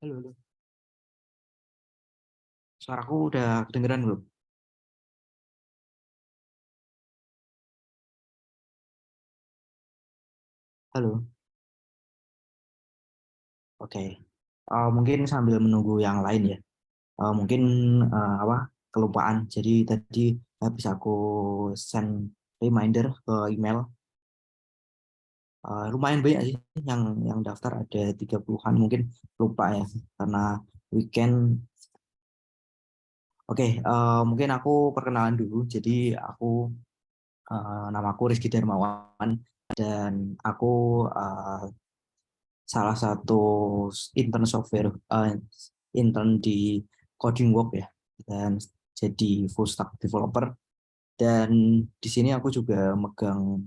Halo, halo. Suaraku udah kedengeran belum? Halo. Oke. Mungkin sambil menunggu yang lain ya. Mungkin apa kelupaan. Jadi tadi habis aku send reminder ke email. Lumayan banyak sih yang daftar ada 30-an mungkin lupa ya karena weekend. Oke, mungkin aku perkenalan dulu. Jadi aku namaku Rizky Darmawan dan aku eh, salah satu intern software intern di Coding Work ya dan jadi full stack developer dan di sini aku juga megang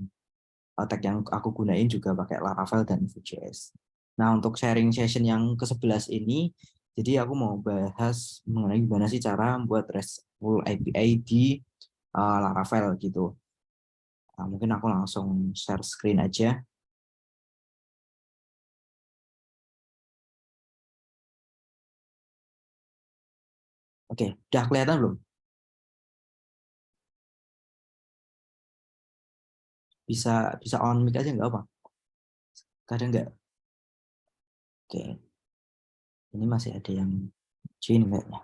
tag yang aku gunain juga pakai Laravel dan Vue.js. Nah, untuk sharing session yang ke-11 ini, jadi aku mau bahas mengenai gimana sih cara buat RESTful API di Laravel gitu. Nah, mungkin aku langsung share screen aja. Oke, udah kelihatan belum? Bisa bisa on mic aja nggak apa? Kadang nggak. Oke, ini masih ada yang join kayaknya.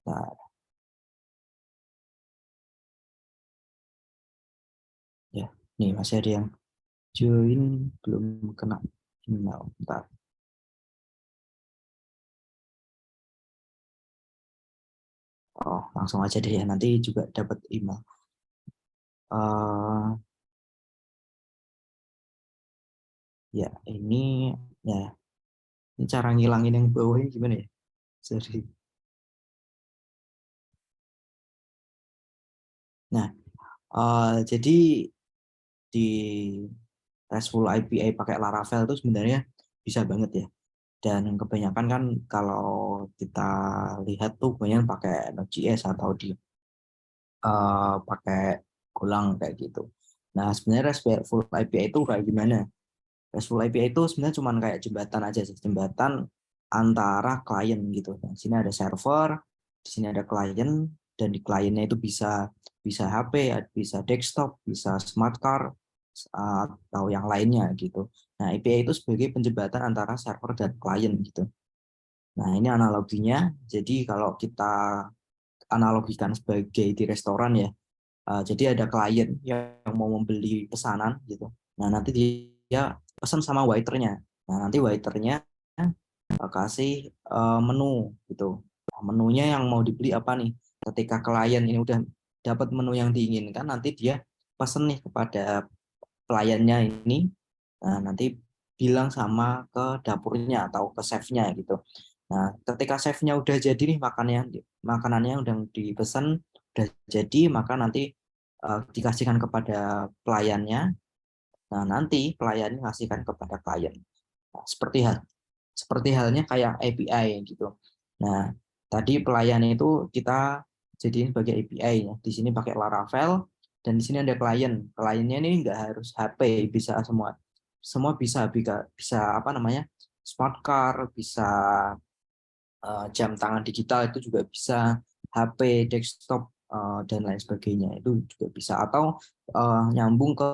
Nah, ya, nih masih ada yang join belum kena email. Bentar. Oh, langsung aja deh ya, nanti juga dapat email. eh Ya, ya, ini cara ngilangin yang bawah ini gimana ya? Sorry. Nah, jadi di RESTful API pakai Laravel itu sebenarnya bisa banget ya. Dan kebanyakan kan kalau kita lihat tuh kebanyakan pakai Node.js atau di pakai Golang kayak gitu. Nah, sebenarnya RESTful API itu kayak gimana? RESTful API itu sebenarnya cuma kayak jembatan aja sih, jembatan antara klien gitu. Nah, di sini ada server, di sini ada klien, dan di kliennya itu bisa bisa HP, bisa desktop, bisa smart card, atau yang lainnya gitu. Nah, API itu sebagai penjembatan antara server dan klien gitu. Nah, ini analoginya. Jadi kalau kita analogikan sebagai di restoran ya, jadi ada klien yang mau membeli pesanan gitu. Nah, nanti dia pesan sama waiternya. Nah, nanti waiternya kasih menu gitu. Nah, menunya yang mau dibeli apa nih? Ketika klien ini udah dapat menu yang diinginkan, nanti dia pesan nih kepada pelayannya ini. Nah, nanti bilang sama ke dapurnya atau ke chefnya gitu. Nah, ketika chefnya udah jadi nih makanannya udah dipesan, udah jadi, maka nanti dikasihkan kepada pelayannya. Nah, nanti pelayan ngasihkan kepada klien. Nah, seperti halnya kayak API gitu. Nah, tadi pelayan itu kita jadiin sebagai API ya. Di sini pakai Laravel dan di sini ada klien. Kliennya ini nggak harus HP, bisa semua. Semua bisa apa namanya? Smart car, bisa jam tangan digital itu juga bisa, HP, desktop dan lain sebagainya itu juga bisa atau nyambung ke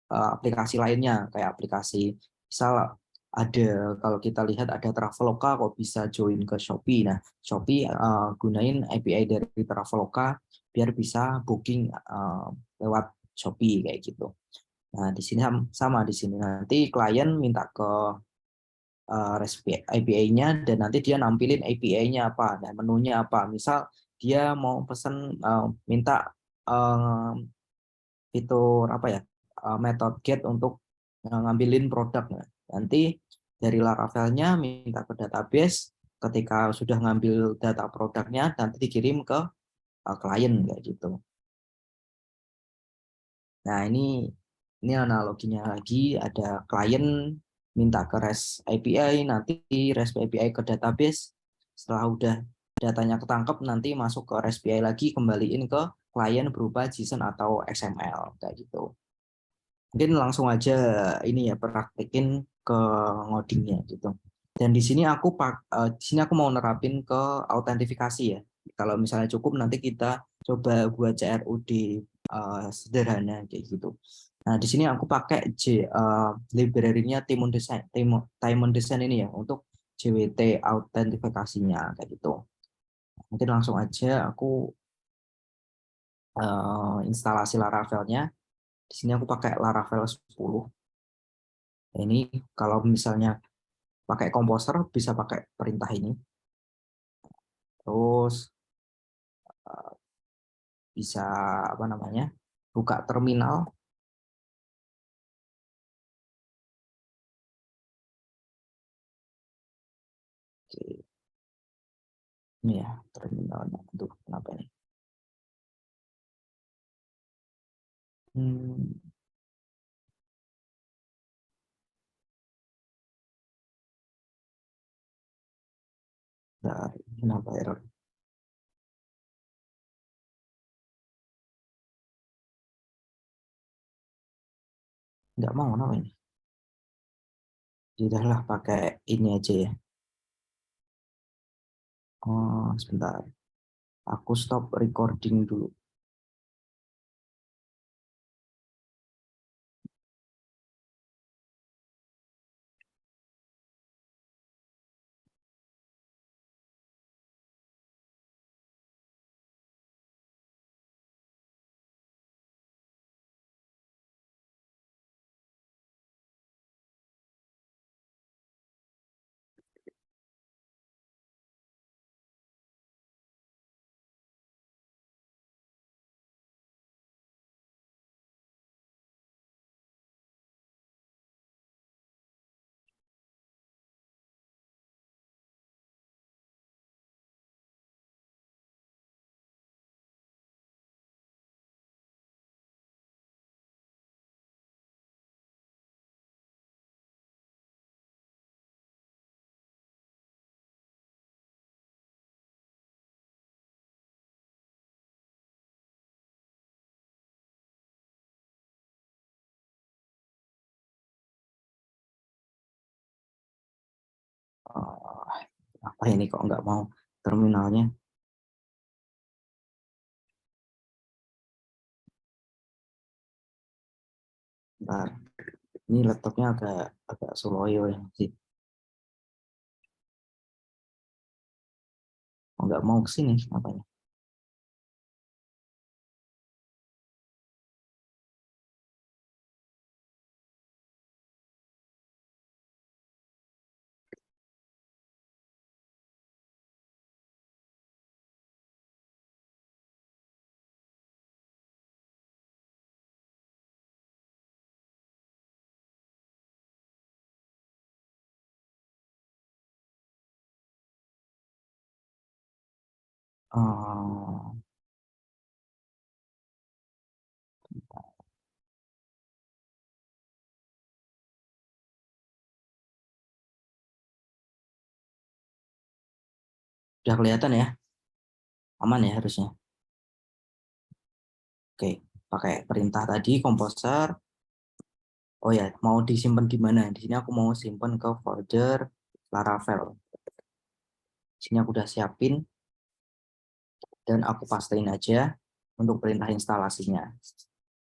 aplikasi lainnya kayak aplikasi misal ada, kalau kita lihat ada Traveloka kok bisa join ke Shopee. Nah, Shopee gunain API dari Traveloka biar bisa booking lewat Shopee kayak gitu. Nah, di sini sama di sini nanti klien minta ke REST API-nya dan nanti dia nampilin API-nya apa dan menunya apa. Misal dia mau pesen minta uh, fitur apa ya, method get untuk ngambilin produk. Nah, nanti dari Laravel-nya minta ke database, ketika sudah ngambil data produknya nanti dikirim ke klien kayak gitu. Nah, ini analoginya lagi, ada klien minta ke REST API, nanti REST API ke database. Setelah udah datanya ketangkep, nanti masuk ke REST API lagi, kembaliin ke klien berupa JSON atau XML kayak gitu. Mungkin langsung aja ini ya praktekin ke ngodingnya gitu. Dan di sini aku mau nerapin ke autentifikasi ya. Kalau misalnya cukup nanti kita coba buat CRUD sederhana kayak gitu. Nah, di sini aku pakai library-nya Timon Design ini ya untuk JWT autentifikasinya kayak gitu. Mungkin langsung aja aku instalasi Laravel-nya. Di sini aku pakai Laravel 10. Ini kalau misalnya pakai komposer bisa pakai perintah ini. Terus eh, bisa apa namanya? Buka terminal. Oke, ini ya terminalnya. Aduh, kenapa ini? Hmm, bentar, kenapa error? Nggak mau, kenapa ini? Sudahlah pakai ini aja ya. Oh, sebentar. Aku stop recording dulu. Eh, apa ini kok nggak mau terminalnya? Bentar. Ini laptopnya agak agak slow ya sih. Oh, nggak mau ke sini apanya? Oh, udah kelihatan ya? Aman ya harusnya. Oke, pakai perintah tadi komposer. Oh ya, mau disimpan di mana? Di sini aku mau simpan ke folder Laravel. Di sini aku udah siapin dan aku pastein aja untuk perintah instalasinya.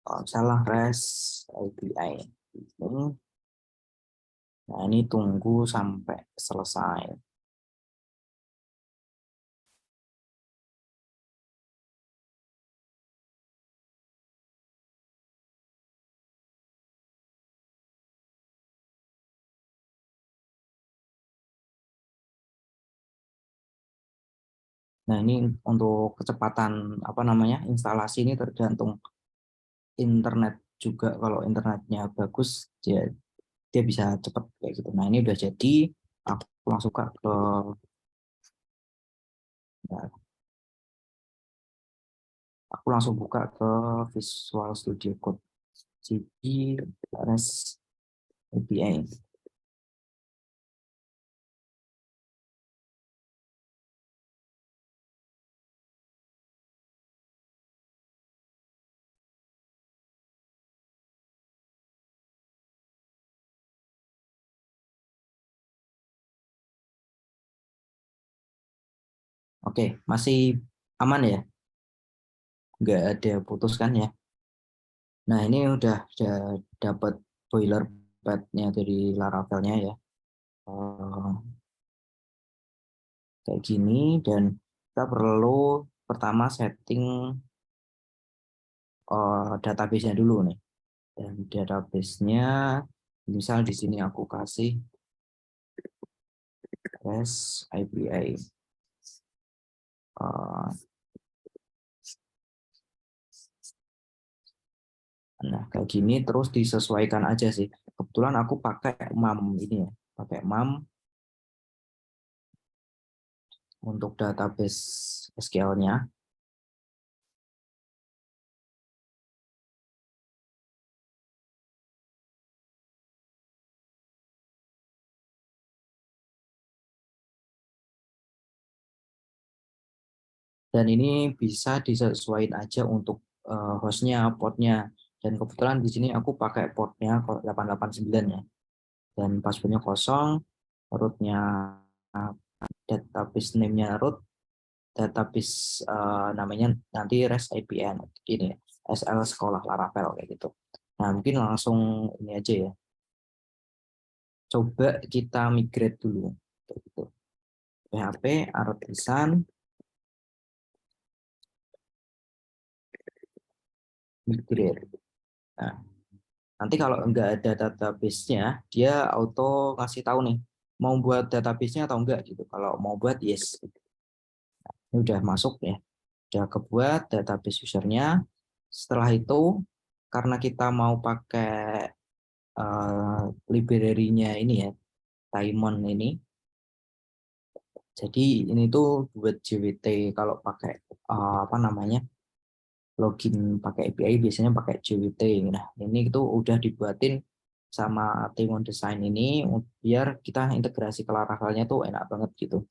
Kalau salah REST API. Nah, ini tunggu sampai selesai. Nah, ini untuk kecepatan apa namanya instalasi ini tergantung internet juga. Kalau internetnya bagus, dia dia bisa cepat kayak gitu. Nah, ini udah jadi. Aku langsung ke ya, aku langsung buka ke Visual Studio Code CD REST API. Oke, masih aman ya? Nggak ada putus kan ya? Nah, ini udah dapat boilerplate-nya dari Laravel-nya ya. Eh, Kayak gini, dan kita perlu pertama setting database-nya dulu nih. Dan database-nya, misal di sini aku kasih REST API. Eh, Nah, kayak gini terus disesuaikan aja sih. Kebetulan aku pakai MAM ini ya, pakai MAM untuk database SQL-nya. Dan ini bisa disesuaikan aja untuk hostnya, portnya. Dan kebetulan di sini aku pakai portnya 889 ya. Dan passwordnya kosong, rootnya database name-nya root, database namanya nanti REST API ini SL sekolah Laravel kayak gitu. Nah, mungkin langsung ini aja ya. Coba kita migrate dulu. Kayak gitu. PHP artisan migrate. Nah, nanti kalau nggak ada database-nya, dia auto kasih tahu nih, mau buat database-nya atau enggak gitu. Kalau mau buat, yes. Ini udah masuk ya. Udah kebuat database usernya. Setelah itu, karena kita mau pakai library-nya ini ya, Taimon ini. Jadi ini tuh buat JWT kalau pakai apa namanya, login pakai API biasanya pakai JWT. Nah, ini itu udah dibuatin sama Taimon Design ini biar kita integrasi ke Laravel-nya tuh enak banget gitu.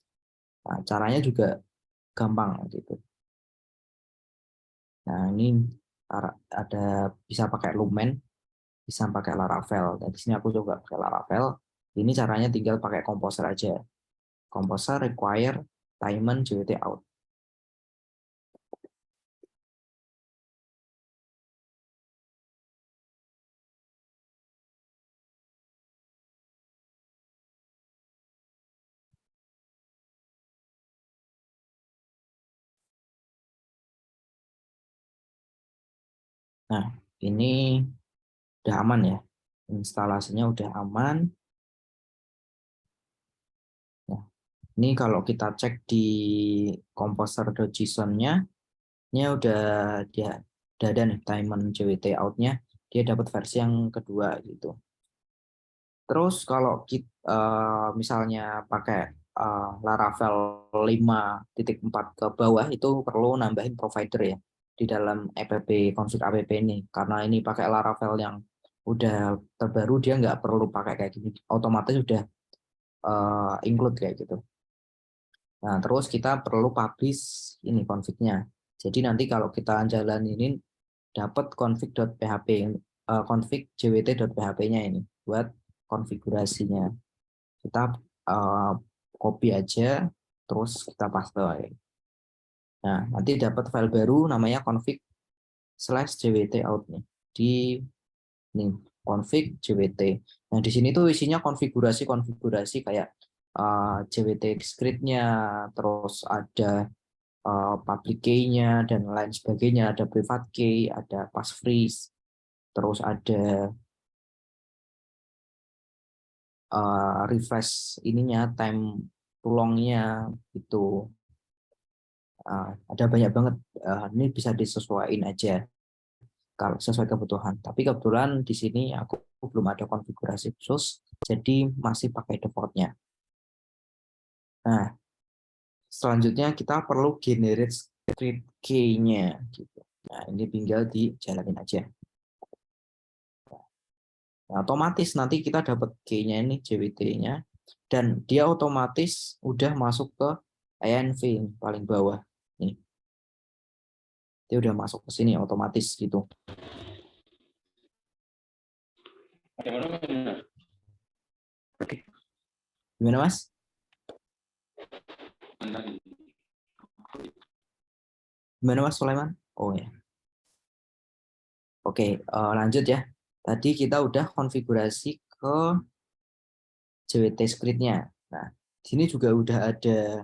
Nah, caranya juga gampang gitu. Nah, ini ada bisa pakai Lumen, bisa pakai Laravel. Dan di sini aku juga pakai Laravel. Ini caranya tinggal pakai Composer aja. Composer require Taimon JWT out. Nah, ini udah aman ya. Instalasinya udah aman. Nah, ini kalau kita cek di composer.json-nya, ini udah ada nih timer JWT out-nya. Dia dapat versi yang kedua gitu. Terus kalau kita misalnya pakai Laravel 5.4 ke bawah itu perlu nambahin provider ya di dalam app config app ini, karena ini pakai Laravel yang udah terbaru, dia nggak perlu pakai kayak gini, otomatis udah include kayak gitu. Nah, terus kita perlu publish ini config-nya. Jadi nanti kalau kita jalan ini dapat config.php, config jwt.php-nya ini buat konfigurasinya. Kita uh, copy aja, terus kita paste. Nah, nanti dapat file baru namanya config/jwt out nih di nih config jwt. Nah, di sini tuh isinya konfigurasi kayak jwt script-nya, terus ada public key-nya dan lain sebagainya, ada private key, ada passphrase, terus ada refresh ininya, time too long-nya itu. Ada banyak banget. Ini bisa disesuaikan aja kalau sesuai kebutuhan. Tapi kebetulan di sini aku belum ada konfigurasi khusus, jadi masih pakai default-nya. Nah, selanjutnya kita perlu generate script key-nya gitu. Nah, ini tinggal dijalanin aja. Nah, otomatis nanti kita dapat key-nya ini, JWT-nya, dan dia otomatis udah masuk ke env paling bawah. Nih, dia udah masuk ke sini otomatis gitu. Oke. Gimana, Mas? Gimana Mas Sulaiman? Oh ya. Oke, lanjut ya. Tadi kita udah konfigurasi ke JWT script-nya. Nah, di sini juga udah ada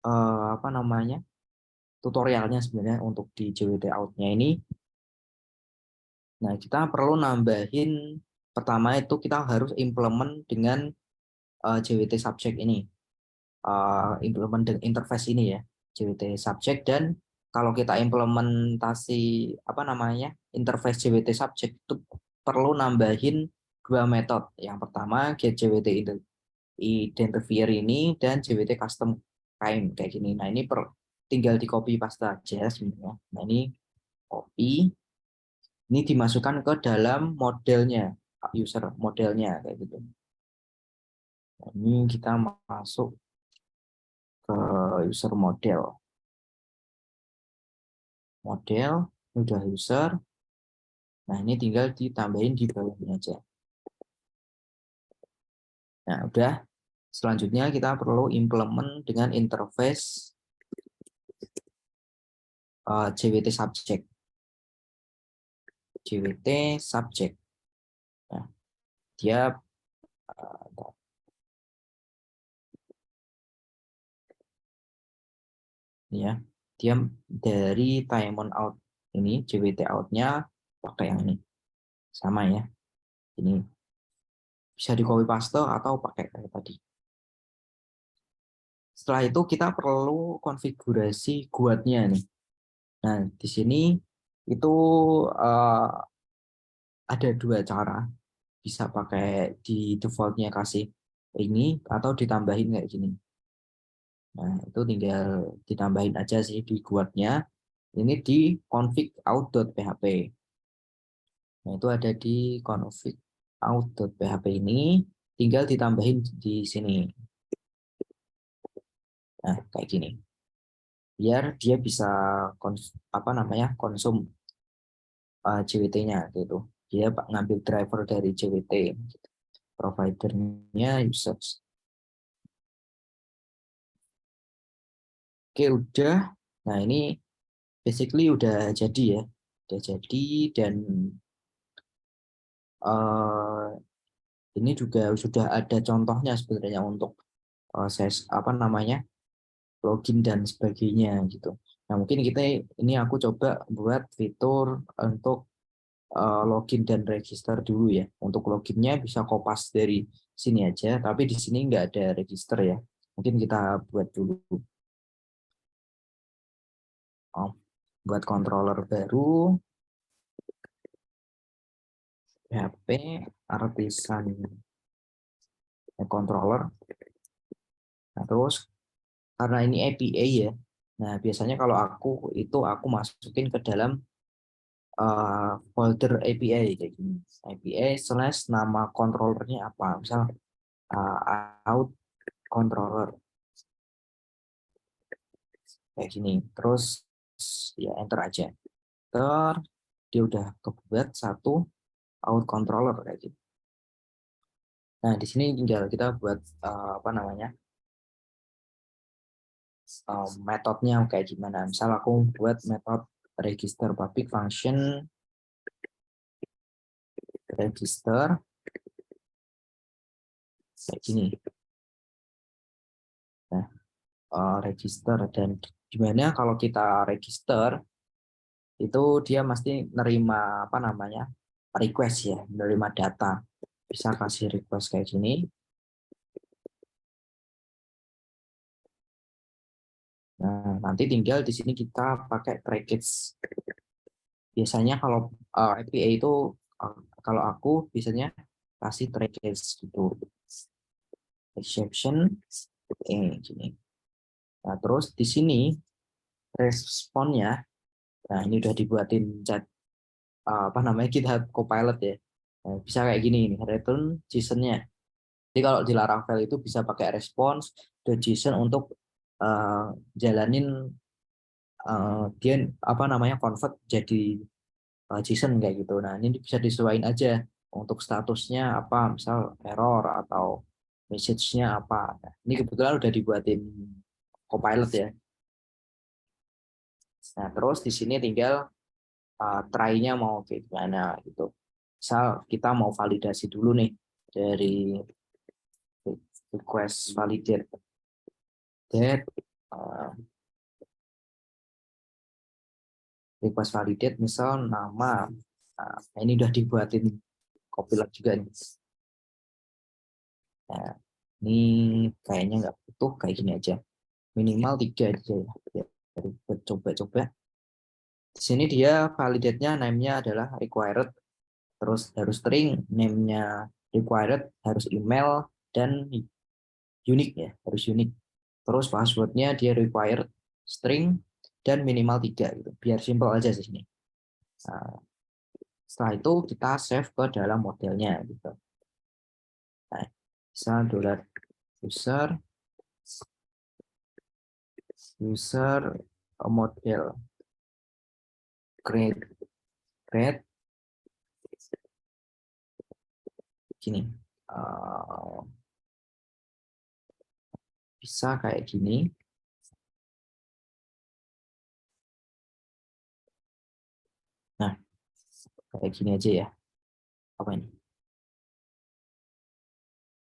apa namanya tutorialnya sebenarnya untuk di JWT out-nya ini. Nah, kita perlu nambahin pertama itu kita harus implement dengan JWT subject ini. Implement dengan interface ini ya, JWT subject. Dan kalau kita implementasi apa namanya interface JWT subject itu perlu nambahin dua metode. Yang pertama get JWT identifier ini dan JWT custom kind kayak gini. Nah, ini tinggal di copy paste aja sebenarnya. Nah, ini copy, ini dimasukkan ke dalam modelnya, user modelnya kayak gitu. Nah, ini kita masuk ke user model. Model, udah user. Nah, ini tinggal ditambahin di bawahnya aja. Nah, udah. Selanjutnya kita perlu implement dengan interface JWT subject. JWT subject. Nah, dia ya, dia dari time on out ini JWT out-nya pakai yang ini. Sama ya. Ini bisa di copy paste atau pakai kayak tadi. Setelah itu kita perlu konfigurasi guard-nya nih. Nah, di sini itu ada dua cara. Bisa pakai di defaultnya kasih ini atau ditambahin kayak gini. Nah, itu tinggal ditambahin aja sih di guard-nya. Ini di config out.php. Nah, itu ada di config out.php ini, tinggal ditambahin di sini. Nah, kayak gini. Biar dia bisa apa namanya konsum JWT-nya gitu. Dia ngambil driver dari JWT, providernya users. Oke, udah. Nah, ini basically udah jadi ya. Udah jadi dan ini juga sudah ada contohnya sebenarnya untuk apa namanya login dan sebagainya gitu. Nah, mungkin ini aku coba buat fitur untuk login dan register dulu ya. Untuk loginnya bisa kopas dari sini aja, tapi di sini nggak ada register ya. Mungkin kita buat dulu. Buat controller baru, PHP artisan controller. Nah, terus karena ini API ya. Nah, biasanya kalau aku masukin ke dalam folder API kayak gini. API slash nama controllernya apa? Misal out controller kayak gini. Terus ya enter aja. Dia udah kebuat satu out controller kayak gitu. Nah, di sini tinggal kita buat apa namanya metodenya kayak gimana. Misal aku buat metode register public function register kayak gini. Nah, register dan gimana kalau kita register itu dia mesti nerima apa namanya request ya, menerima data. Bisa kasih request kayak gini. Nah, nanti tinggal di sini kita pakai package. Biasanya kalau API itu kalau aku biasanya kasih package gitu. Exception gini. Nah, terus di sini responnya, nah ini udah dibuatin chat apa namanya GitHub Copilot ya. Nah, bisa kayak gini nih, return JSON-nya. Jadi kalau di Laravel itu bisa pakai response dan JSON untuk jalanin dia apa namanya convert jadi JSON kayak gitu. Nah, ini bisa disesuaikan aja untuk statusnya apa, misal error atau message-nya apa. Nah, ini kebetulan udah dibuatin Copilot ya. Nah, terus di sini tinggal try-nya mau kayak gimana gitu. Misal kita mau validasi dulu nih dari request validate that request validate misal nama. Nah, ini udah dibuatin copilot juga nih. Nah, ini kayaknya nggak butuh, kayak gini aja. Minimal 3 aja ya. Jadi coba-coba. Di sini dia validate-nya name-nya adalah required, terus harus string, name-nya required, harus email, dan unique ya, harus unique. Terus password-nya dia required string dan minimal 3 gitu. Biar simple aja sih sini. Nah, setelah itu kita save ke dalam modelnya gitu. Nah, bisa $user user model create create gini. Uh, Bisa kayak gini. Nah, kayak gini aja ya. Apa ini?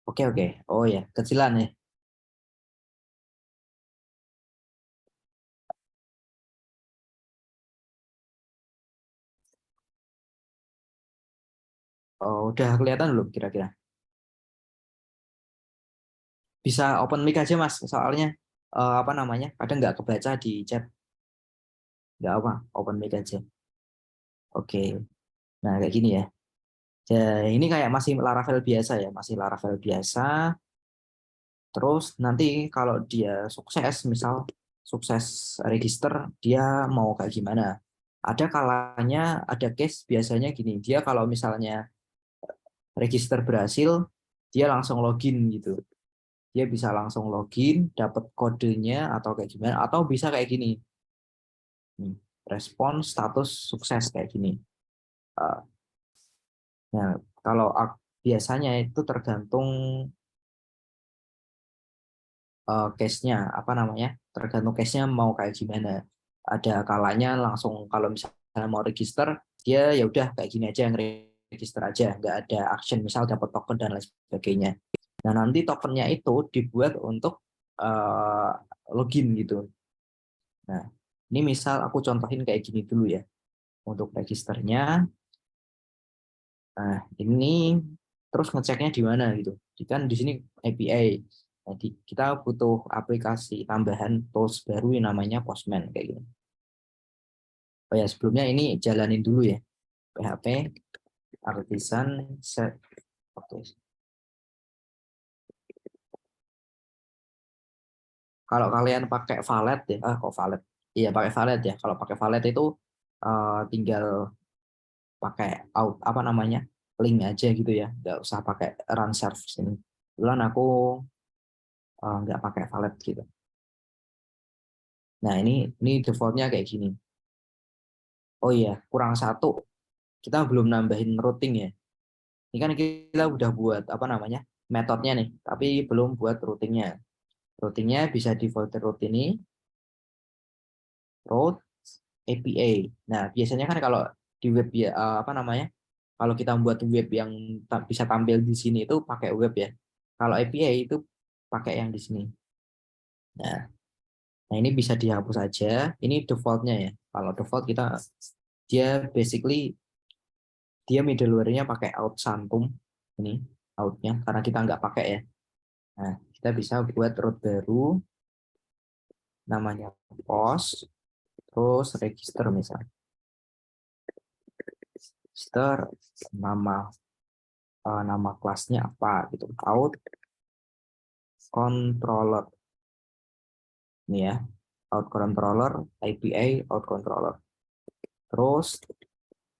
Oke, oke. Oh ya, kecilan ya. Oh, udah kelihatan belum kira-kira? Bisa open mic aja Mas, soalnya apa namanya? Kadang nggak kebaca di chat. Nggak apa, open mic aja. Oke. Nah, kayak gini ya. Ini kayak masih Laravel biasa ya, masih Laravel biasa. Terus nanti kalau dia sukses, misal sukses register, dia mau kayak gimana? Ada kalanya, ada case biasanya gini, dia kalau misalnya register berhasil, dia langsung login gitu. Dia bisa langsung login, dapat kodenya atau kayak gimana, atau bisa kayak gini, respon status sukses kayak gini. Uh, Nah, kalau biasanya itu tergantung case-nya, apa namanya, tergantung case-nya mau kayak gimana. Ada kalanya langsung kalau misalnya mau register, dia ya udah kayak gini aja yang register aja, nggak ada action, misal dapat token dan lain sebagainya. Nah, nanti tokennya itu dibuat untuk uh, login gitu. Nah, ini misal aku contohin kayak gini dulu ya. Untuk registernya, nah ini terus ngeceknya di mana gitu. Kan di sini API. Jadi kita butuh aplikasi tambahan tools baru yang namanya Postman kayak gitu. Oh ya, sebelumnya ini jalanin dulu ya. PHP artisan set. Oke. Kalau kalian pakai Valet ya, kok Valet? Iya pakai Valet ya. Kalau pakai Valet itu tinggal pakai out apa namanya, link aja gitu ya, nggak usah pakai run service ini. Kebetulan aku nggak pakai Valet gitu. Nah ini defaultnya kayak gini. Oh iya, kurang satu, kita belum nambahin routing ya. Ini kan kita udah buat apa namanya, metodenya nih, tapi belum buat routingnya. Routingnya bisa di folder route ini, route API. Nah biasanya kan kalau di web ya apa namanya, kalau kita membuat web yang bisa tampil di sini itu pakai web ya. Kalau API itu pakai yang di sini. Nah, nah ini bisa dihapus aja. Ini defaultnya ya. Kalau default kita dia basically dia middleware-nya pakai out Santum ini outnya karena kita nggak pakai ya. Nah, kita bisa buat root baru namanya post terus register misalnya. Register nama kelasnya apa gitu. Out controller ini ya. Out controller API out controller. Terus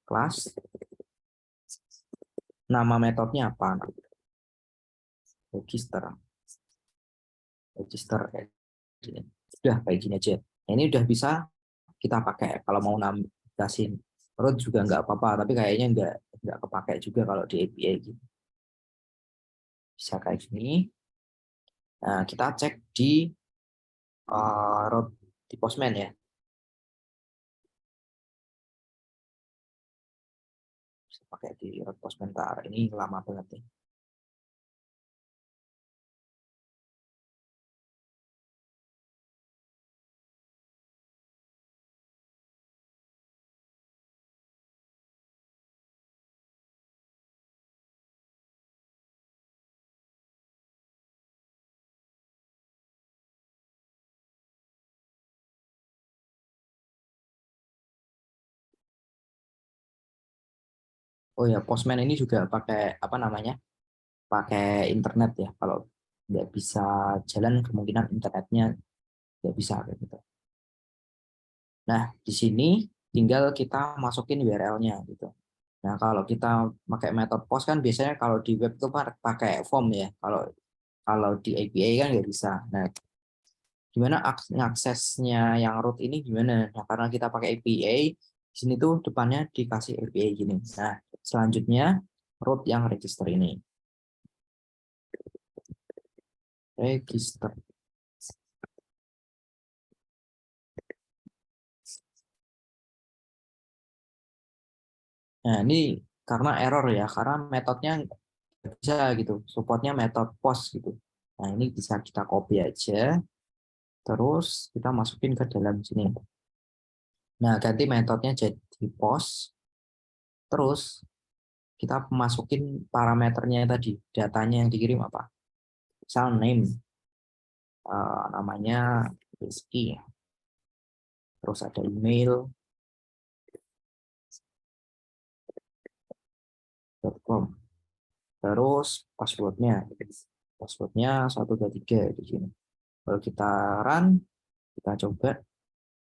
kelas nama metodenya apa? Register. Register udah kayak gini aja. Nah, ini udah bisa kita pakai kalau mau nambahin root juga nggak apa-apa, tapi kayaknya nggak kepakai juga kalau di API gitu. Bisa kayak gini. Nah, kita cek di root di Postman ya. pakai di root postman tar. Ini lama banget nih. Oh ya, Postman ini juga pakai apa namanya? Pakai internet ya. Kalau nggak bisa jalan, kemungkinan internetnya nggak bisa kayak gitu. Nah, di sini tinggal kita masukin URL-nya gitu. Nah, kalau kita pakai metode post kan biasanya kalau di web itu pakai form ya. Kalau kalau di API kan nggak bisa. Nah, gimana aksesnya yang root ini gimana? Nah, karena kita pakai API, di sini tuh depannya dikasih API gini. Nah, selanjutnya root yang register ini. Register. Nah, ini karena error ya, karena metodenya nggak bisa gitu, supportnya metode post gitu. Nah, ini bisa kita copy aja, terus kita masukin ke dalam sini. Nah, ganti metodenya jadi post, terus kita masukin parameternya tadi, datanya yang dikirim apa. Misal name, namanya Rizky, terus ada email, .com, terus passwordnya 123 di sini. Kalau kita run, kita coba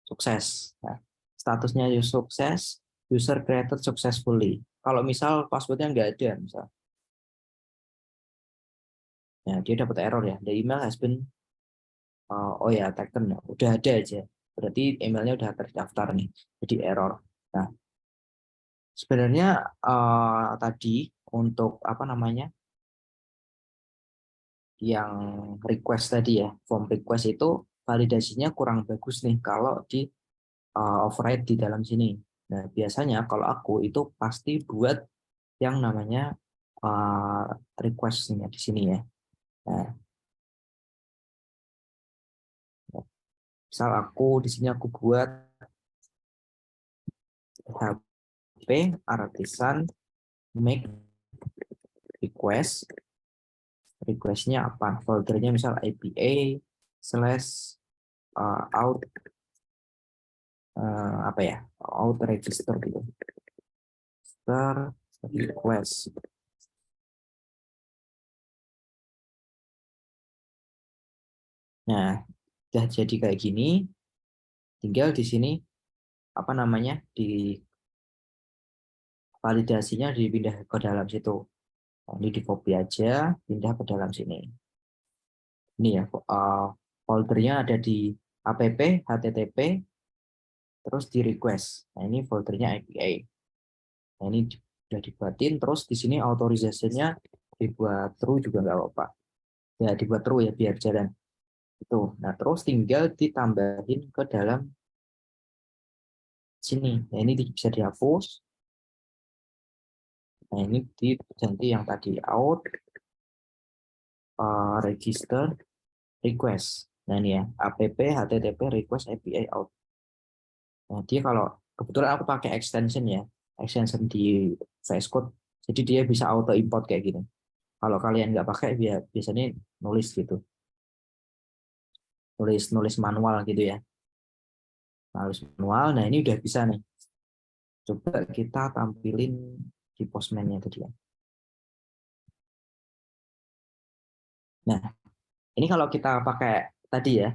sukses. Nah, statusnya sukses, user created successfully. Kalau misal passwordnya nggak ada, misal, ya dia dapat error ya. The email has been, oh ya, taken, ya. Udah ada aja. Berarti emailnya udah terdaftar nih, jadi error. Nah, sebenarnya tadi untuk apa namanya yang request tadi ya, form request itu validasinya kurang bagus nih kalau di override di dalam sini. Nah, biasanya kalau aku itu pasti buat yang namanya uh, request-nya di sini ya. Nah, misal aku di sini aku buat HP artisan make request, request-nya apa? Foldernya misal APA slash out apa ya? Out register gitu. Register request. Nah, udah jadi kayak gini, tinggal di sini apa namanya di validasinya dipindah ke dalam situ. Ini di copy aja, pindah ke dalam sini. Ini ya, foldernya ada di app, http, terus di request. Nah, ini foldernya API. Nah, ini sudah dibuatin, terus di sini authorization-nya dibuat true juga nggak apa-apa. Ya, dibuat true ya, biar jalan. Itu. Nah, terus tinggal ditambahin ke dalam sini. Nah, ini bisa dihapus. Nah, ini diganti yang tadi out, register, request. Nah, ini ya, app, http, request, API, out. Nah, dia kalau kebetulan aku pakai extension ya, extension di VS Code, jadi dia bisa auto import kayak gini. Kalau kalian nggak pakai, biasanya nulis gitu, nulis manual gitu ya, nulis manual. Nah, ini udah bisa nih. Coba kita tampilin di Postman-nya tadi ya. Nah, ini kalau kita pakai tadi ya,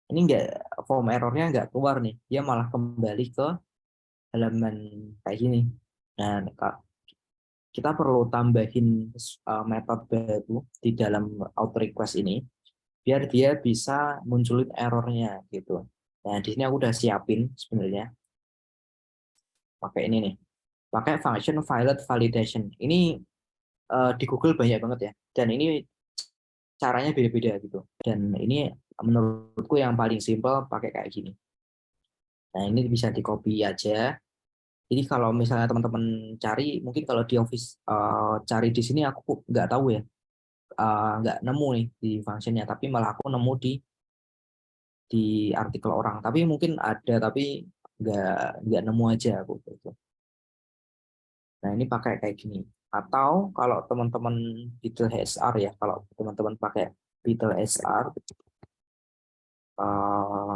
ini nggak, form errornya nggak keluar nih, dia malah kembali ke halaman kayak gini. Nah, kita perlu tambahin metode baru di dalam auto request ini biar dia bisa munculin errornya gitu. Nah, di sini aku udah siapin sebenarnya pakai ini nih. Pakai function pilot validation. Ini di Google banyak banget ya. Dan ini caranya beda-beda gitu. Dan ini menurutku yang paling simple pakai kayak gini. Nah, ini bisa di copy aja. Jadi kalau misalnya teman-teman cari, mungkin kalau di Office cari di sini aku nggak tahu ya, nggak nemu nih di functionnya, tapi malah aku nemu di artikel orang. Tapi mungkin ada, tapi nggak nemu aja aku gitu. Nah ini pakai kayak gini. Atau kalau teman-teman detail HR ya, kalau teman-teman pakai detail HR,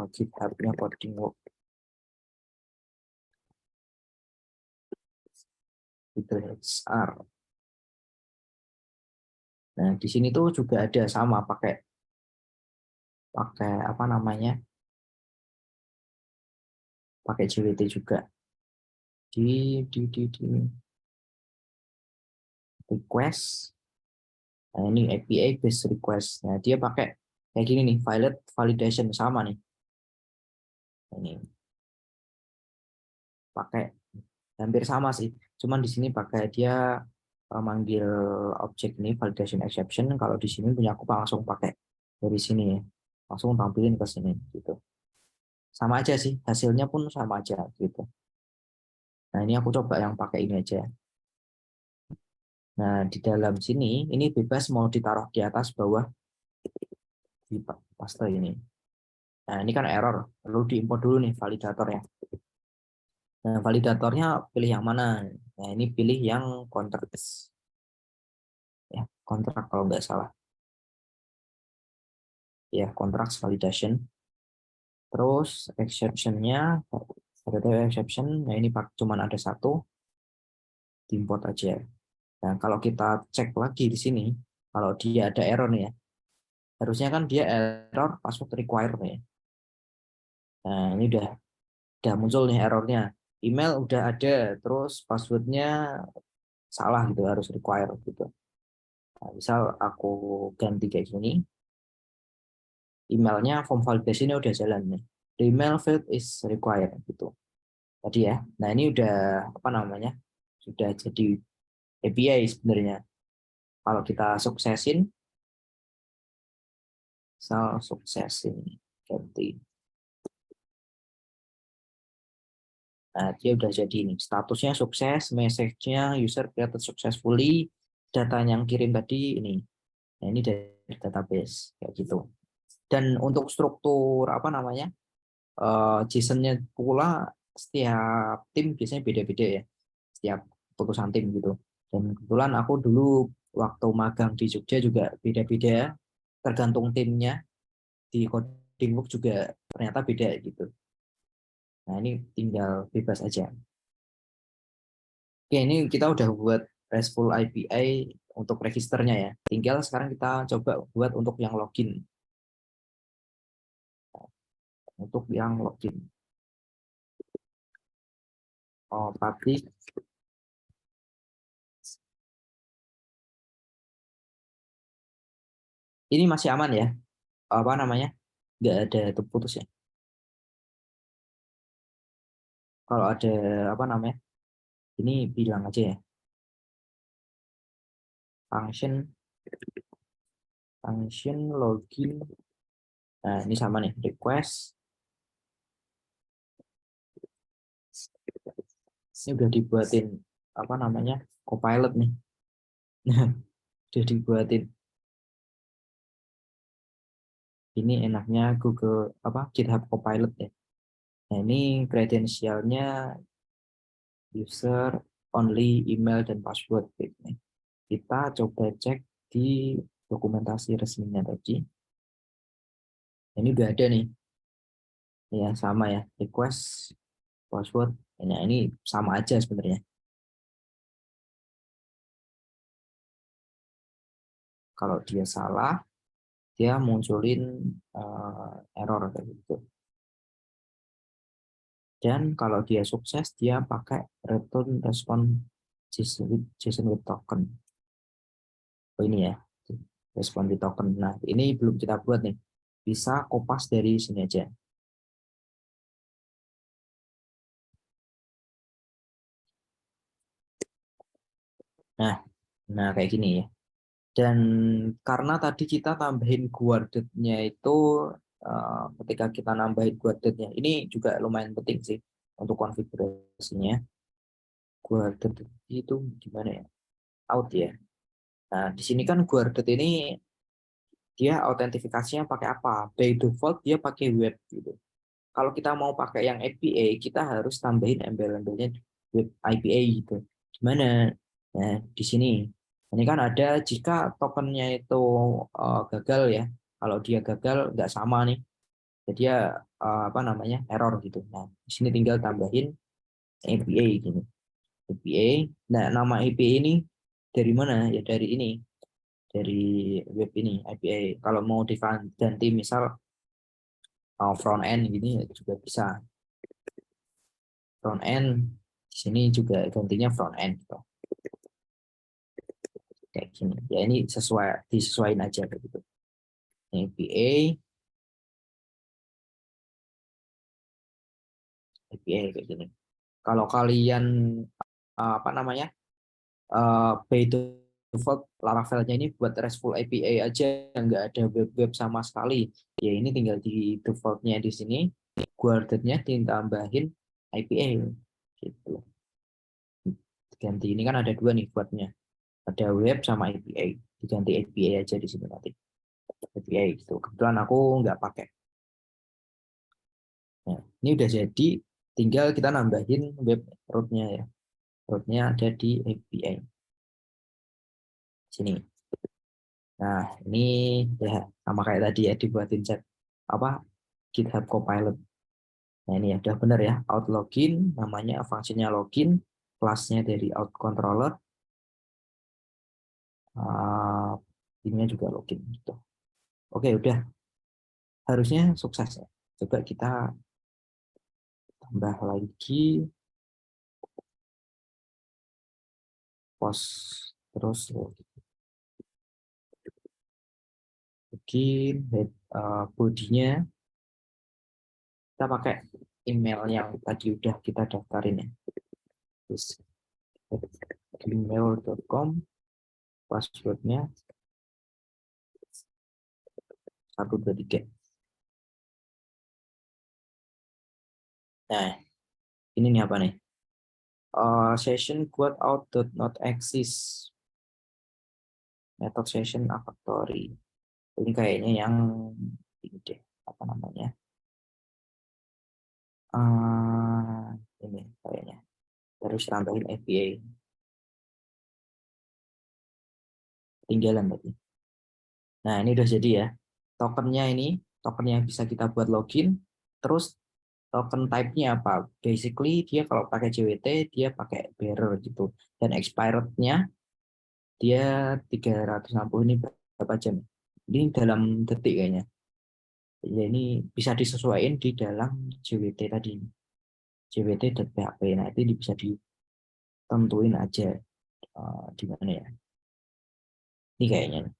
GitHub-nya coding work, detail HR. Nah di sini tuh juga ada sama pakai pakai apa namanya, pakai JWT juga di request. Nah ini API based request. Nah dia pakai kayak gini nih, validation sama nih. Ini pakai hampir sama sih. Cuman di sini pakai dia manggil objek ini validation exception. Kalau di sini punya aku langsung pakai dari sini ya, langsung tampilin ke sini gitu. Sama aja sih, hasilnya pun sama aja gitu. Nah ini aku coba yang pakai ini aja. Nah di dalam sini ini bebas mau ditaruh di atas, bawah, di paste ini. Nah ini kan error, perlu diimport dulu nih validator ya. Nah validatornya pilih yang mana? Nah ini pilih yang contracts ya, kontrak kalau nggak salah ya, contracts validation. Terus exception-nya ada exception. Nah ini cuman ada satu, diimport aja. Nah kalau kita cek lagi di sini, kalau dia ada error nih ya, harusnya kan dia error password required nih. Nah ini udah muncul nih errornya. Email udah ada, terus passwordnya salah gitu, harus required gitu. Nah, misal aku ganti kayak gini, emailnya form validation-nya udah jalan nih. The email field is required gitu. Tadi ya. Nah ini udah apa namanya? Sudah jadi API sebenarnya. Kalau kita suksesin, suksesin ganti. Nah, dia udah jadi ini. Statusnya sukses, message-nya user created successfully, data yang kirim tadi ini. Nah, ini dari database kayak gitu. Dan untuk struktur apa namanya? JSON-nya pula setiap tim biasanya beda-beda ya. Setiap putusan tim gitu. Dan kebetulan aku dulu waktu magang di Jogja juga beda-beda, tergantung timnya. Di coding book juga ternyata beda gitu. Nah ini tinggal bebas aja. Oke ini kita udah buat RESTful API untuk registernya ya. Tinggal sekarang kita coba buat untuk yang login. Untuk yang login. Oh, public. Ini masih aman ya. Apa namanya? Nggak ada putus ya. Kalau ada apa namanya? Ini bilang aja ya. Function, function login. Nah ini sama nih. Request. Ini udah dibuatin apa namanya? Copilot nih. Udah dibuatin. Ini enaknya Google apa GitHub Copilot ya. Nah ini kredensialnya user only email dan password. Kita coba cek di dokumentasi resminya tadi. Ini udah ada nih, ya sama ya, request password. Nah ini sama aja sebenarnya. Kalau dia salah, dia munculin error kayak gitu. Dan kalau dia sukses, dia pakai return response JSON with token. Oh ini ya, respon with token. Nah ini belum kita buat nih. Bisa kopas dari sini aja. Nah, nah kayak gini ya. Dan karena tadi kita tambahin guarded-nya itu, ketika kita nambahin guarded-nya, ini juga lumayan penting sih untuk konfigurasinya. Guarded itu gimana ya? Out ya. Nah, di sini kan guarded ini dia autentifikasinya pakai apa? By default dia pakai web gitu. Kalau kita mau pakai yang APA, kita harus tambahin embel-embelnya web IPA gitu. Gimana? Nah, di sini. Ini kan ada jika tokennya itu gagal ya. Kalau dia gagal nggak sama nih. Jadi dia apa namanya? Error gitu. Nah, di sini tinggal tambahin APA gini. APA. Nah, nama APA ini dari mana? Ya dari ini, dari web ini APA. Kalau mau diganti misal front end gini ya juga bisa. Front end di sini juga gantinya front end gitu. Kayak gini. Ya ini disesuaikan aja begitu. APA, APA kayak gini. Kalau kalian apa namanya? By default Laravel-nya ini buat RESTful API aja, nggak ada web-web sama sekali. Ya ini tinggal di defaultnya di sini, guarded-nya ditambahin IPA gitu. Ganti ini kan ada dua nih buatnya, ada web sama API. Diganti API aja di sini nanti. API gitu. Kebetulan aku nggak pakai. Nah, ini udah jadi, tinggal kita nambahin web root-nya ya. Root-nya ada di API sini. Nah, ini ya sama kayak tadi ya, dibuatin chat apa GitHub Copilot. Nah, ini ya udah benar ya, out login namanya fungsinya login, kelasnya dari out controller, uh, ininya juga login gitu. Oke, udah harusnya sukses ya. Coba kita tambah lagi post terus login, bodinya kita pakai email yang tadi udah kita daftarin ya. Terus gmail.com, passwordnya 123. Nah, ini nih apa nih? Session quote out dot not exist. Method session factory. Ini kayaknya yang ini deh, apa namanya? Uh, ini kayaknya harus tambahin API. Tinggalan tadi. Nah, ini udah jadi ya. Tokennya ini, token yang bisa kita buat login. Terus token type-nya apa? Basically dia kalau pakai JWT dia pakai bearer gitu. Dan expirednya dia 360 ini berapa jam? Ini dalam detik kayaknya. Ya ini bisa disesuaikan di dalam JWT tadi. JWT.php. Nah, itu bisa ditentuin aja di mana ya. Ini kayaknya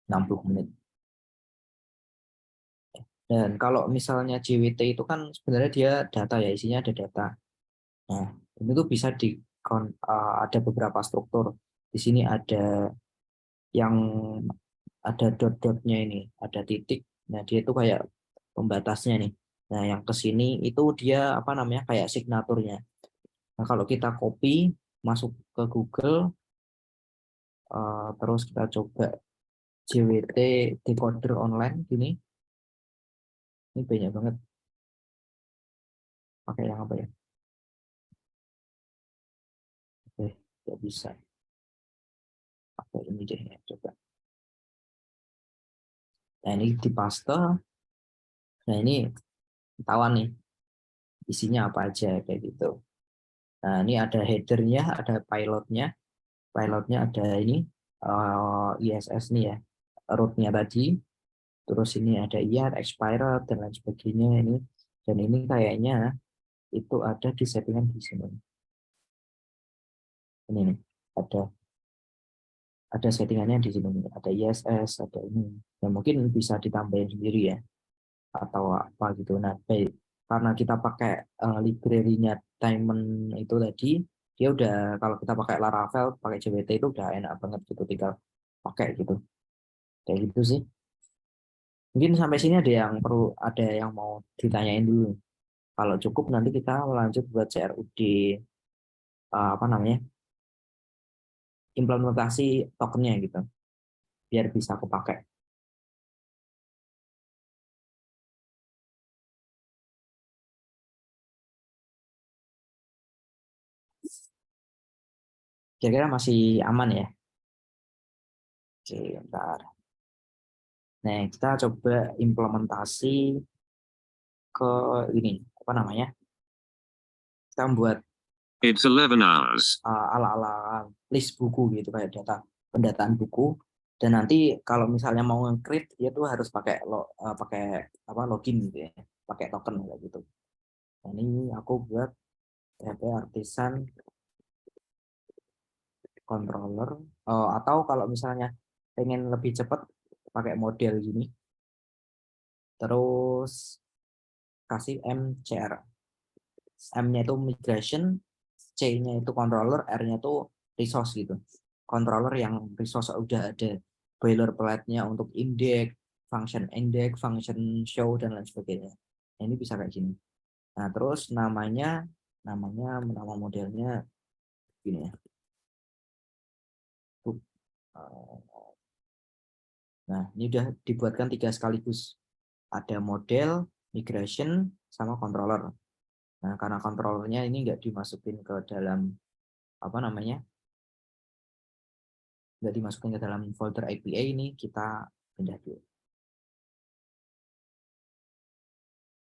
60 menit. Dan kalau misalnya JWT itu kan sebenarnya dia data ya, isinya ada data. Nah, ini tuh bisa ada beberapa struktur. Di sini ada yang ada dot-dotnya ini, ada titik. Nah, dia itu kayak pembatasnya nih. Nah, yang ke sini itu dia apa namanya kayak signaturnya. Nah, kalau kita copy masuk ke Google, terus kita coba JWT decoder online gini, ini banyak banget. Pakai yang apa ya? Oke, nggak bisa. Pakai ini deh ya, coba. Nah, ini di paste. Nah, ini ketahuan nih isinya apa aja kayak gitu. Nah, ini ada headernya, ada pilotnya. Pilotnya ada ini ISS nih ya, rootnya tadi. Terus ini ada IAR, expired dan lain sebagainya ini. Dan ini kayaknya itu ada di settingan di sini. Ini nih, ada settingannya di sini. Ada ISS, ada ini. Ya mungkin bisa ditambahin sendiri ya atau apa gitu. Nah, baik karena kita pakai library-nya Diamond itu tadi, dia udah kalau kita pakai Laravel, pakai JWT itu udah enak banget gitu, tinggal pakai gitu. Kayak gitu sih. Mungkin sampai sini ada yang mau ditanyain dulu. Kalau cukup nanti kita lanjut buat CRUD. apa namanya, implementasi tokennya gitu, biar bisa kepake. Kira-kira masih aman ya? Oke, bentar. Nah, kita coba implementasi ke ini, apa namanya? Kita membuat It's 11 hours. ala-ala list buku gitu, kayak pendataan buku. Dan nanti kalau misalnya mau nge-create, dia tuh harus pakai apa, login gitu ya, pakai token kayak gitu. Nah, ini aku buat PHP Artisan controller, atau kalau misalnya pengen lebih cepat pakai model gini, terus kasih MCR. M-nya itu migration, C-nya itu controller, R-nya itu resource gitu. Controller yang resource udah ada boilerplate-nya untuk index, function show, dan lain sebagainya. Nah, ini bisa kayak gini. Nah, terus nama modelnya gini ya. Nah, ini udah dibuatkan 3 sekaligus. Ada model, migration, sama controller. Nah, karena controllernya ini nggak dimasukin ke dalam, apa namanya, nggak dimasukin ke dalam folder API, ini kita pindah dulu.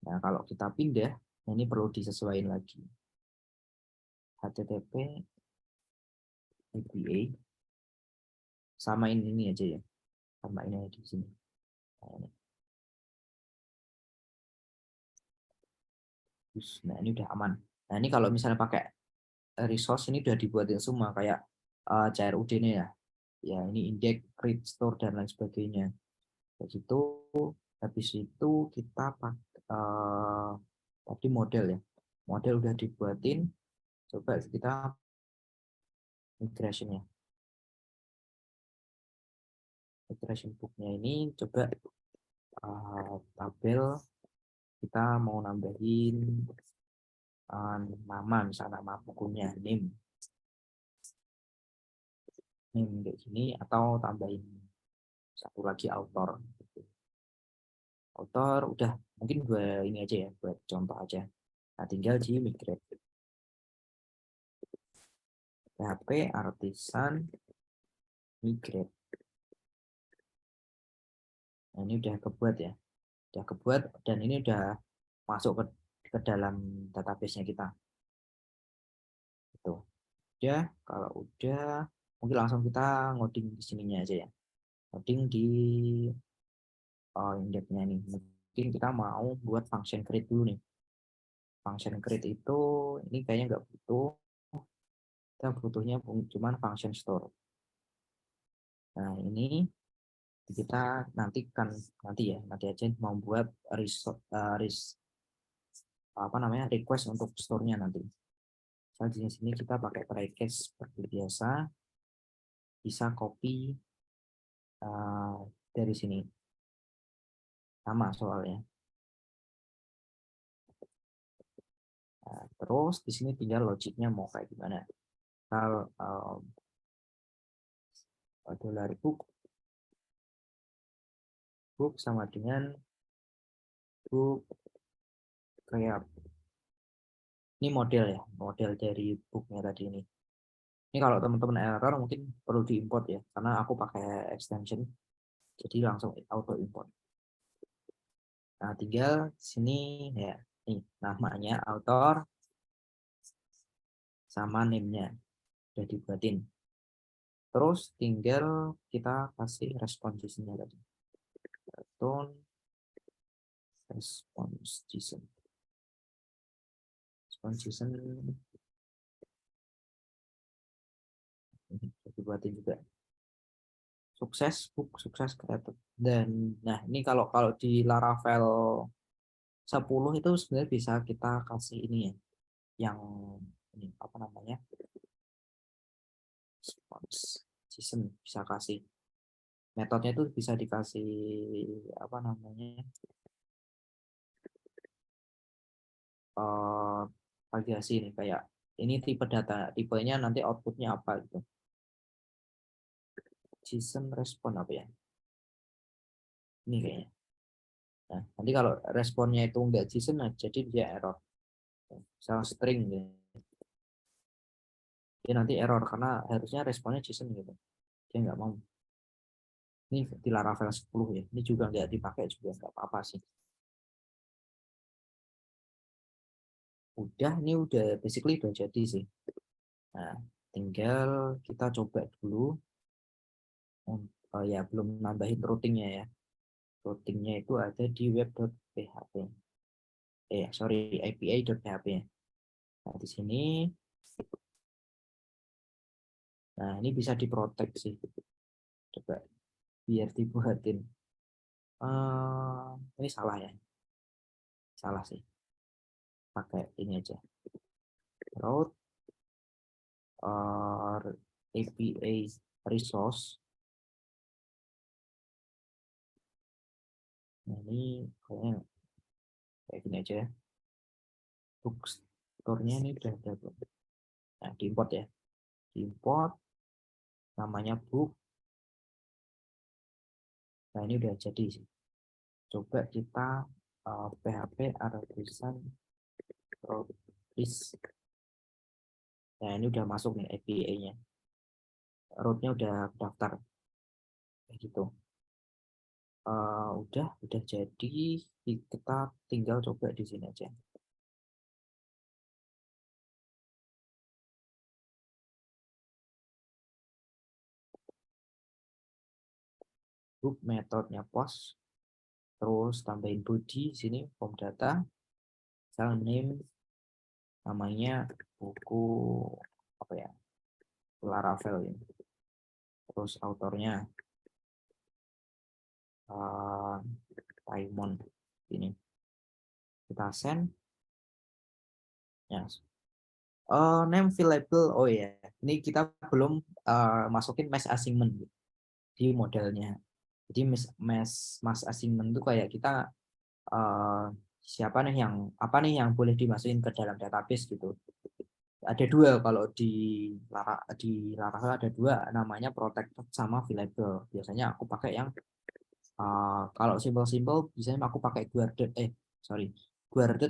Nah, kalau kita pindah, ini perlu disesuaikan lagi. HTTP API, samain ini aja ya, sama ini di sini. Nah, ini udah aman. Nah, ini kalau misalnya pakai resource, ini udah dibuatin semua kayak CRUD ini ya. Ya, ini index, create, store, dan lain sebagainya. Begitu, habis itu kita pakai tadi model ya. Model udah dibuatin, coba kita migration-nya. Migration book-nya ini coba tabel, kita mau nambahin nama, misalnya nama bukunya, name kayak gini, atau tambahin satu lagi author. Author udah, mungkin gue ini aja ya, buat contoh aja. Nah, tinggal di migrate. PHP Artisan migrate. Nah, ini udah kebuat ya, udah kebuat, dan ini udah masuk ke dalam database-nya kita. Itu udah. Kalau udah, mungkin langsung kita ngoding di sininya aja ya, ngoding di indexnya nih. Mungkin kita mau buat function create dulu nih. Function create itu ini kayaknya nggak butuh, kita butuhnya cuman function store. Nah, ini kita nanti aja mau buat apa namanya, request untuk store-nya nanti. Misalnya di sini kita pakai try catch seperti biasa, bisa copy dari sini, sama soalnya. Nah, terus di sini tinggal logiknya mau kayak gimana. Kalau dollar book sama dengan book kayak ini model ya, model dari booknya tadi ini. Ini kalau teman-teman error mungkin perlu diimport ya, karena aku pakai extension, jadi langsung auto import. Nah, tinggal sini ya, nih namanya author sama name-nya udah dibuatin. Terus tinggal kita kasih response-nya tadi. Return response JSON. Response JSON dibuatin juga. Sukses kreatif. Dan nah, ini kalau di Laravel 10 itu sebenarnya bisa kita kasih ini ya, yang ini apa namanya, response JSON, bisa kasih metodenya itu, bisa dikasih apa namanya, variasi nih, kayak ini tipe data, tipenya nanti outputnya apa gitu. JSON respon apa ya? Ini kayaknya. Nah, nanti kalau responnya itu enggak JSON, nah jadi dia error. Misalnya string gitu. Dia nanti error karena harusnya responnya JSON gitu. Dia nggak mau. Ini di Laravel 10 ya. Ini juga nggak dipakai juga nggak apa-apa sih. Udah, ini udah basically udah jadi sih. Nah, tinggal kita coba dulu. Ya belum nambahin routingnya ya. Routingnya itu ada di web.php. Sorry, API.php. Nah, di sini, nah ini bisa diprotek sih. Coba biar dibuatin. Ini salah ya. Salah sih. Pakai ini aja. Route API resource. Nah, ini kayaknya kayak gini aja ya. Bookstore-nya ini udah ada belum? Nah, diimport ya. Diimport namanya book. Nah, ini udah jadi sih. Coba kita PHP artisan list. Nah, ini udah masuk nih API-nya. Route-nya udah daftar kayak gitu. Udah jadi, kita tinggal coba di sini aja. Book metodenya post, terus tambahin body sini form data, file name namanya buku apa ya, Laravel ini. Terus autornya Raymond ini. Kita send ya. Name label, oh ya, ini kita belum masukin mass assignment di modelnya. Jadi mass assignment itu kayak kita siapa nih yang apa nih yang boleh dimasukin ke dalam database gitu. Ada dua kalau di Laravel ada dua, namanya protected sama available. Biasanya aku pakai yang kalau simple biasanya aku pakai guarded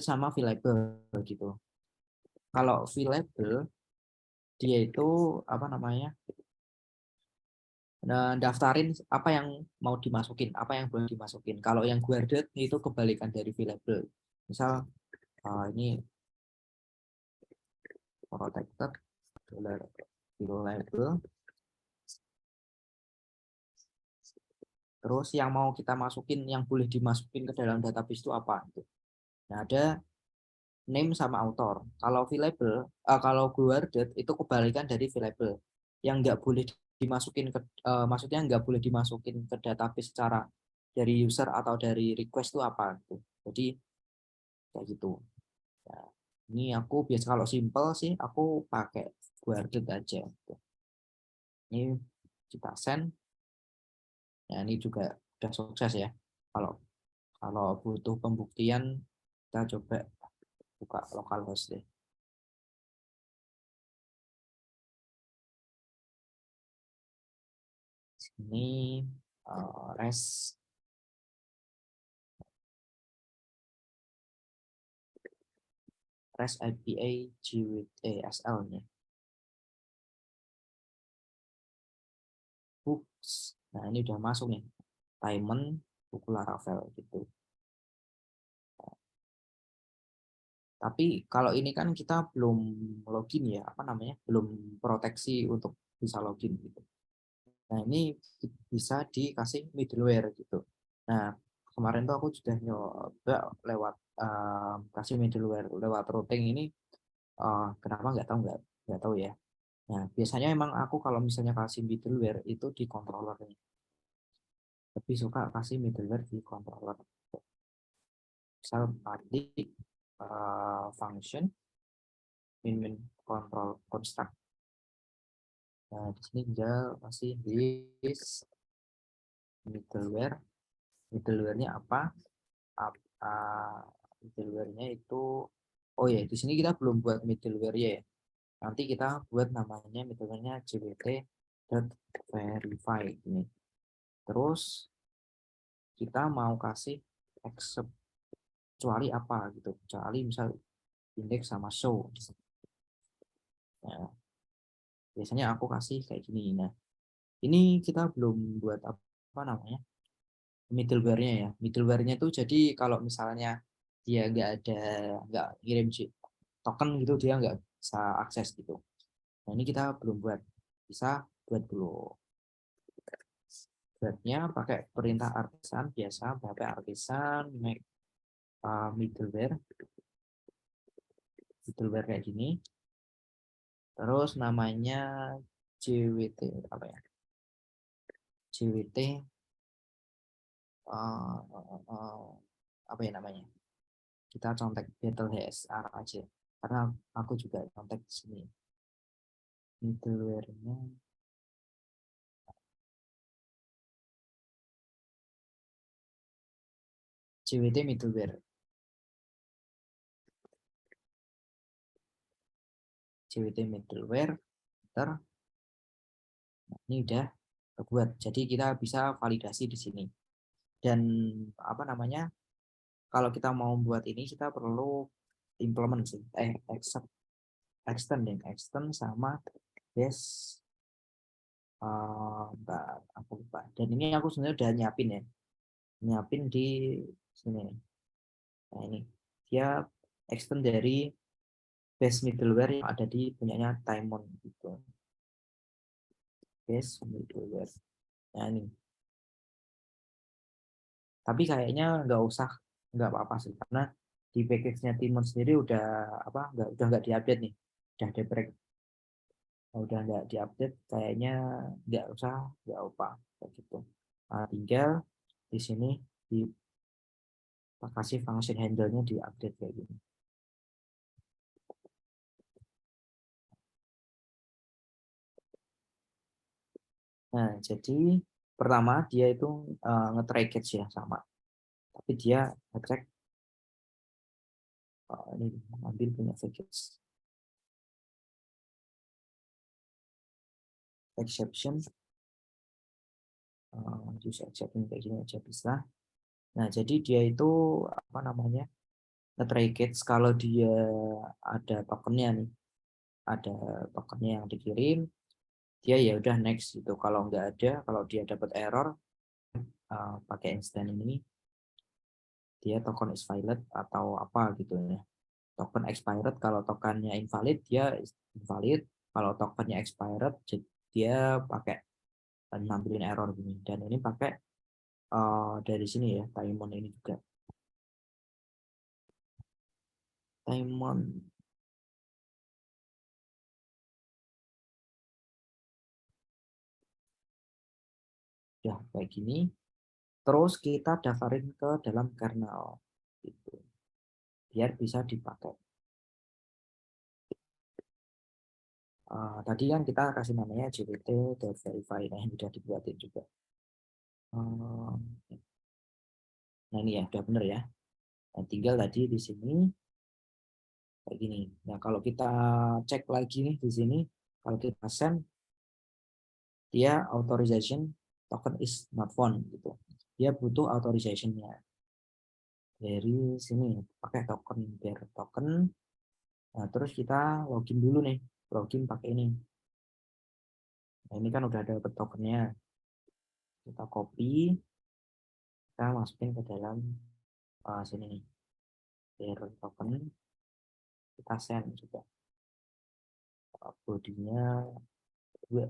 sama available gitu. Kalau available dia itu apa namanya, daftarin apa yang mau dimasukin, apa yang boleh dimasukin. Kalau yang guarded itu kebalikan dari available. Misal ini protected available, terus yang mau kita masukin, yang boleh dimasukin ke dalam database itu apa gitu. Nah, ada name sama author. Kalau available, kalau guarded itu kebalikan dari available. Yang nggak boleh dimasukin ke, maksudnya nggak boleh dimasukin ke database secara dari user atau dari request itu apa gitu. Jadi kayak gitu. Nah, ini aku biasa kalau simple sih aku pakai guarded aja gitu. Ini kita send. Nah, ini juga udah sukses ya. Kalau kalau butuh pembuktian, kita coba buka localhost deh. Sini REST API GWT-SL-nya. Books. Nah, ini udah masuk nih. Diamond, buku Laravel gitu. Tapi kalau ini kan kita belum login ya, apa namanya? Belum proteksi untuk bisa login gitu. Nah, ini bisa dikasih middleware gitu. Nah, kemarin tuh aku sudah nyoba lewat kasih middleware lewat routing ini, kenapa nggak tahu ya. Nah, biasanya emang aku kalau misalnya kasih middleware itu di controllernya. Lebih suka kasih middleware di controller. Misal tadi function min control construct. Nah, di sini tinggal kasih this middleware. Middleware-nya apa? Middleware-nya itu, oh ya, di sini kita belum buat middleware ya. nanti kita buat namanya metodenya jwt.verify ini. Terus kita mau kasih except kecuali apa gitu, kecuali misal index sama show. Nah, biasanya aku kasih kayak gini. Nah, ini kita belum buat apa namanya middleware-nya ya. Middleware-nya itu jadi kalau misalnya dia nggak kirim token gitu, dia nggak bisa akses gitu. Nah, ini kita belum buat, bisa buat dulu. Buatnya pakai perintah artisan biasa, pakai artisan make middleware kayak gini. Terus namanya jwt apa ya? jwt apa ya namanya? Kita contek battle HSR aja. Karena aku juga contek di sini. Middleware-nya jwt middleware. jwt middleware. Ntar, ini udah terbuat. Jadi kita bisa validasi di sini. Dan apa namanya? Kalau kita mau buat ini kita perlu implement sih. Extend sama base. Bentar, aku lupa. Dan ini aku sebenarnya udah nyiapin ya. Nyiapin di sini. Nah ini dia extend dari base middleware yang ada di punyanya Timon gitu. Base middleware. Nah ini. Tapi kayaknya nggak apa-apa sih karena di package-nya Timon sendiri udah nggak diupdate nih, udah deprek, udah nggak diupdate, kayaknya nggak apa kayak gitu. Nah, tinggal di sini di kasih function handle-nya di update kayak gini. Nah, jadi pertama dia itu nge-track ya sama, tapi dia nge-track ini ambil punya package exception, use exception kayak gini aja bisa. Nah, jadi dia itu apa namanya nge-trackage kalau dia ada tokennya nih, ada tokennya yang dikirim, dia ya udah next gitu. Kalau nggak ada, kalau dia dapat error pakai instant ini, dia token is valid atau apa gitu ya. Token expired, kalau tokennya invalid dia invalid, kalau tokennya expired dia pakai nampilin error gini. Dan ini pakai dari sini ya, Timon ini juga. Timon ya kayak gini. Terus kita daftarin ke dalam kernel gitu, biar bisa dipakai. Tadi kan kita kasih namanya jwt.verify, nah yang udah dibuatin juga. Nah ini ya udah bener ya. Nah, tinggal tadi di sini kayak gini. Nah kalau kita cek lagi nih di sini, kalau kita send, dia authorization token is not found gitu. Dia butuh authorizationnya dari sini, pakai token bear token. Nah terus kita login dulu nih, login pakai ini. Nah, ini kan udah ada tokennya, kita copy, kita masukin ke dalam sini nih, bear token, kita send juga bodinya 2.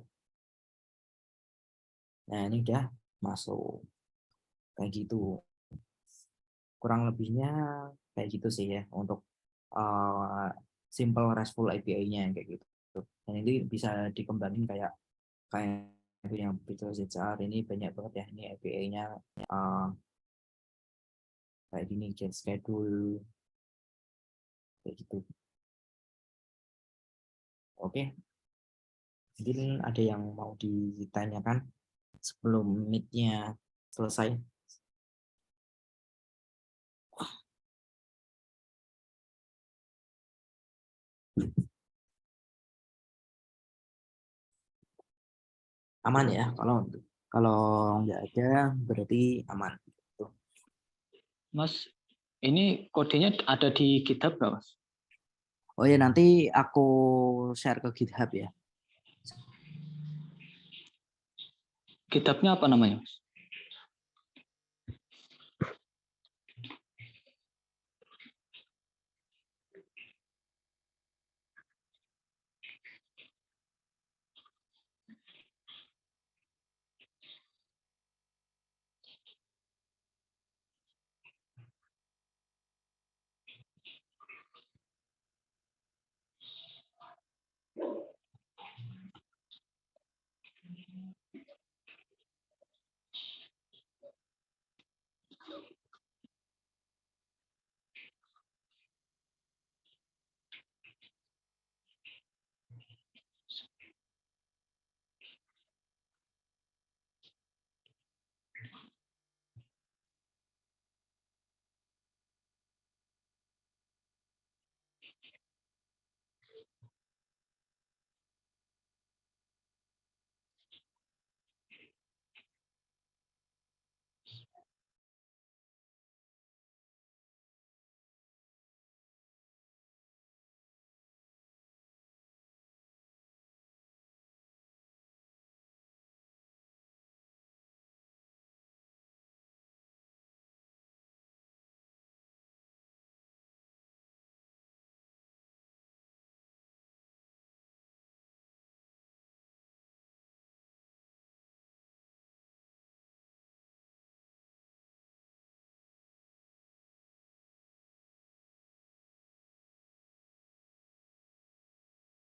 Nah ini udah masuk kayak gitu, kurang lebihnya kayak gitu sih ya untuk uh, simple RESTful API-nya kayak gitu. Dan ini bisa dikembangin kayak kayak yang Visual HR ini banyak banget ya, ini API-nya kayak gini, get schedule kayak gitu. Oke, mungkin ada yang mau ditanyakan sebelum meet-nya selesai. aman ya. Kalau nggak ada berarti aman. Mas, ini kodenya ada di GitHub nggak, Mas? Oh ya, nanti aku share ke GitHub ya. GitHub-nya apa namanya, Mas?